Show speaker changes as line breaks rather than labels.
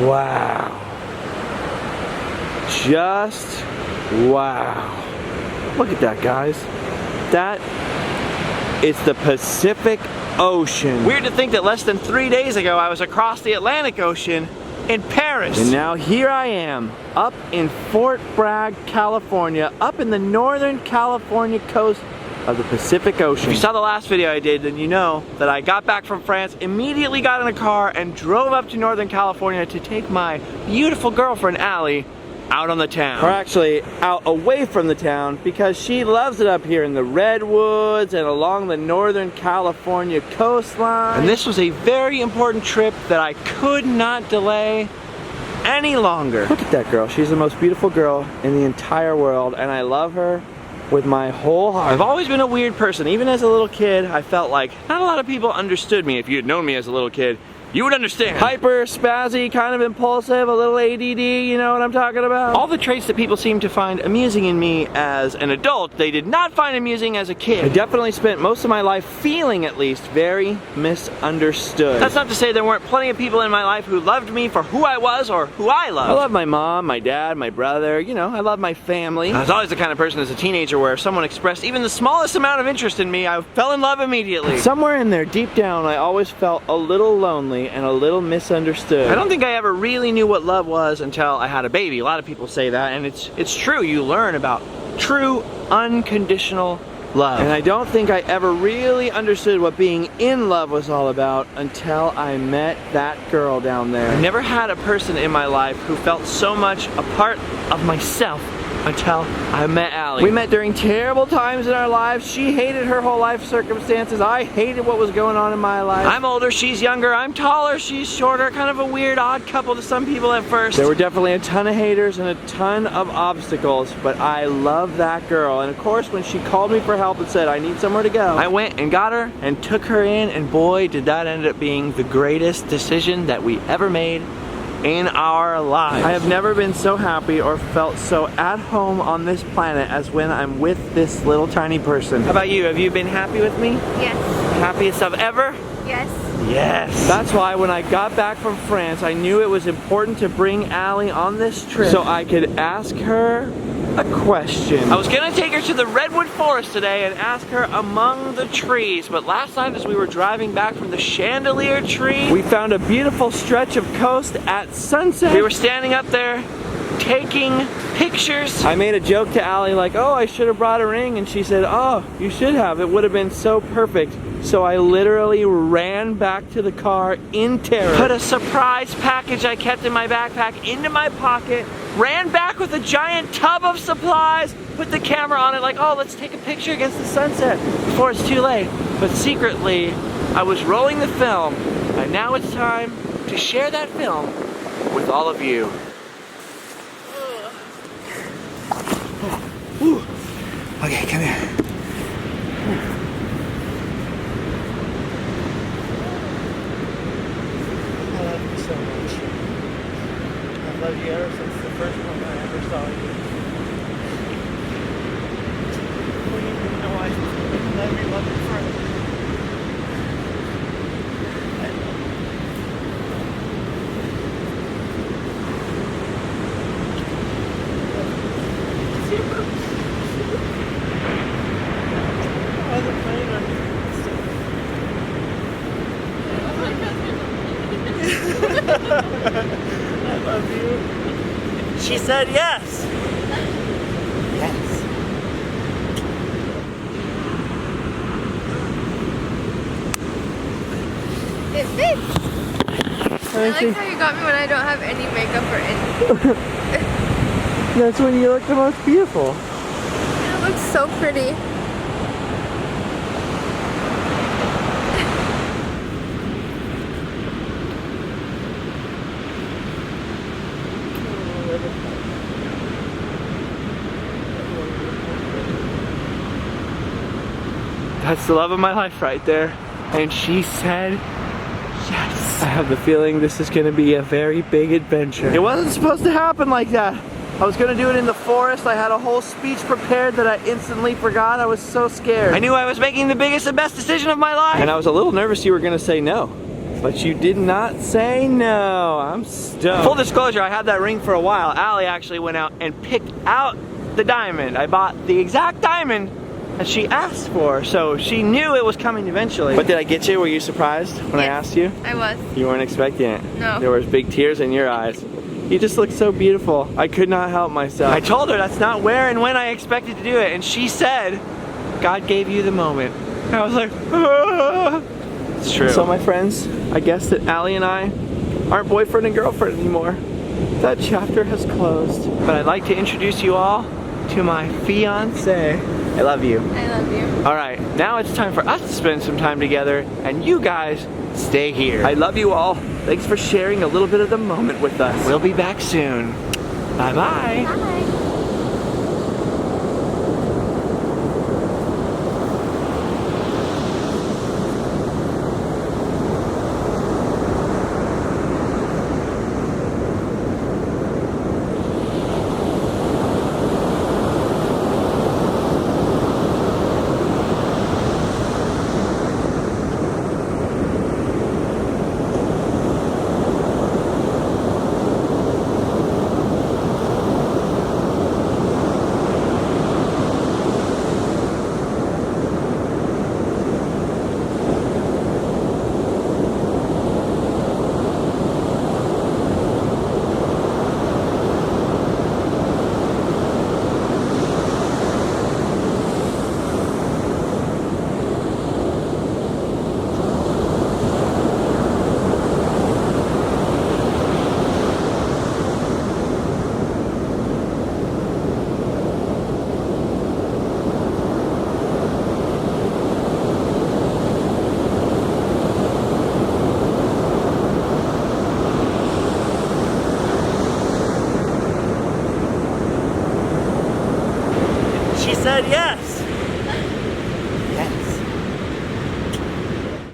Wow. Just wow. Look at that, guys. That is the Pacific Ocean. Weird to think that less than 3 days ago I was across the Atlantic Ocean in Paris. And now here I am, up in Fort Bragg, California, up in the northern California coast of the Pacific Ocean. If you saw the last video I did, then you know that I got back from France, immediately got in a car, and drove up to Northern California to take my beautiful girlfriend, Allie, out on the town. Or actually, out away from the town, because she loves it up here in the redwoods and along the Northern California coastline. And this was a very important trip that I could not delay any longer. Look at that girl. She's the most beautiful girl in the entire world, and I love her with my whole heart. I've always been a weird person. Even as a little kid, I felt like not a lot of people understood me. If you had known me as a little kid, you would understand. Hyper, spazzy, kind of impulsive, a little ADD, you know what I'm talking about? All the traits that people seem to find amusing in me as an adult, they did not find amusing as a kid. I definitely spent most of my life feeling, at least, very misunderstood. That's not to say there weren't plenty of people in my life who loved me for who I was or who I loved. I love my mom, my dad, my brother, you know, I love my family. I was always the kind of person as a teenager where if someone expressed even the smallest amount of interest in me, I fell in love immediately. Somewhere in there, deep down, I always felt a little lonely and a little misunderstood. I don't think I ever really knew what love was until I had a baby. A lot of people say that, and it's true. You learn about true, unconditional love. And I don't think I ever really understood what being in love was all about until I met that girl down there. I never had a person in my life who felt so much a part of myself until I met Allie. We met during terrible times in our lives. She hated her whole life circumstances. I hated what was going on in my life. I'm older, she's younger. I'm taller, she's shorter. Kind of a weird, odd couple to some people at first. There were definitely a ton of haters and a ton of obstacles, but I love that girl. And of course, when she called me for help and said, I need somewhere to go, I went and got her and took her in, and boy, did that end up being the greatest decision that we ever made in our lives. I have never been so happy or felt so at home on this planet as when I'm with this little tiny person. How about you? Have you been happy with me?
Yes.
Happiest of ever?
Yes.
Yes. That's why when I got back from France, I knew it was important to bring Allie on this trip so I could ask her a question. I was gonna take her to the redwood forest today and ask her among the trees, but last night as we were driving back from the chandelier tree, we found a beautiful stretch of coast at sunset. We were standing up there taking pictures. I made a joke to Allie like, oh, I should have brought a ring, and she said, oh, you should have. It would have been so perfect. So I literally ran back to the car in terror, put a surprise package I kept in my backpack into my pocket, ran back with a giant tub of supplies, put the camera on it like, oh, let's take a picture against the sunset before it's too late. But secretly, I was rolling the film, and now it's time to share that film with all of you. Ooh. Okay, come here. I love you so much. I've loved you ever since the first moment I ever saw you. You don't even know I love you forever. I love you. She said yes. Yes.
It fits. I like how you got me when I don't have any makeup or anything.
That's when you look the most beautiful.
It looks so pretty.
That's the love of my life right there. And she said, yes. I have the feeling this is gonna be a very big adventure. It wasn't supposed to happen like that. I was gonna do it in the forest. I had a whole speech prepared that I instantly forgot. I was so scared. I knew I was making the biggest and best decision of my life. And I was a little nervous you were gonna say no. But you did not say no. I'm stoked. Full disclosure, I had that ring for a while. Allie actually went out and picked out the diamond. I bought the exact diamond that she asked for, so she knew it was coming eventually. What did I get you? Were you surprised when I asked you?
I was.
You weren't expecting it.
No.
There was big tears in your eyes. You just look so beautiful. I could not help myself. I told her that's not where and when I expected to do it, and she said, God gave you the moment. And I was like, ah. It's true. So my friends, I guess that Allie and I aren't boyfriend and girlfriend anymore. That chapter has closed. But I'd like to introduce you all to my fiance. I love you.
I love you.
All right, now it's time for us to spend some time together, and you guys stay here. I love you all. Thanks for sharing a little bit of the moment with us. We'll be back soon. Bye-bye.
Bye.
She said yes.